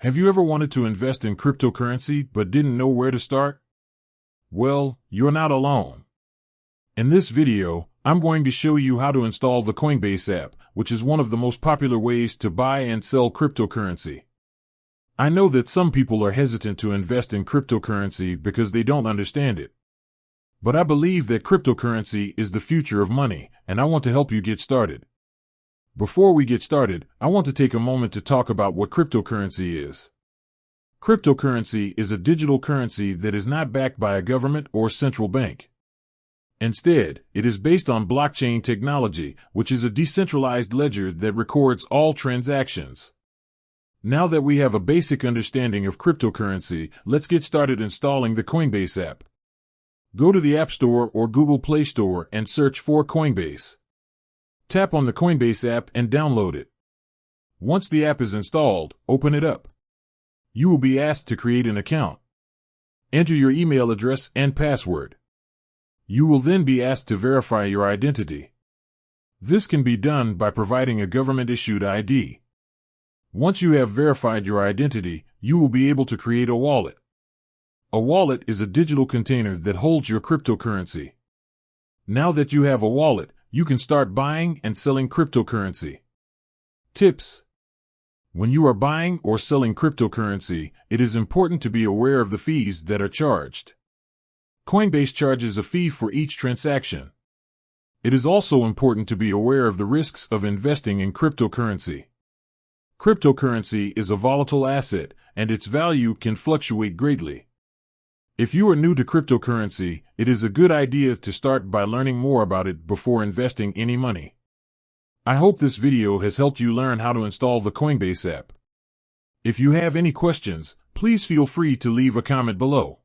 Have you ever wanted to invest in cryptocurrency but didn't know where to start? Well, you're not alone. In this video, I'm going to show you how to install the Coinbase app, which is one of the most popular ways to buy and sell cryptocurrency. I know that some people are hesitant to invest in cryptocurrency because they don't understand it. But I believe that cryptocurrency is the future of money, and I want to help you get started. Before we get started, I want to take a moment to talk about what cryptocurrency is. Cryptocurrency is a digital currency that is not backed by a government or central bank. Instead, it is based on blockchain technology, which is a decentralized ledger that records all transactions. Now that we have a basic understanding of cryptocurrency, let's get started installing the Coinbase app. Go to the App Store or Google Play Store and search for Coinbase. Tap on the Coinbase app and download it. Once the app is installed, open it up. You will be asked to create an account. Enter your email address and password. You will then be asked to verify your identity. This can be done by providing a government-issued ID. Once you have verified your identity, you will be able to create a wallet. A wallet is a digital container that holds your cryptocurrency. Now that you have a wallet, you can start buying and selling cryptocurrency. Tips: when you are buying or selling cryptocurrency, it is important to be aware of the fees that are charged. Coinbase charges a fee for each transaction. It is also important to be aware of the risks of investing in cryptocurrency. Cryptocurrency is a volatile asset, and its value can fluctuate greatly. If you are new to cryptocurrency, it is a good idea to start by learning more about it before investing any money. I hope this video has helped you learn how to install the Coinbase app. If you have any questions, please feel free to leave a comment below.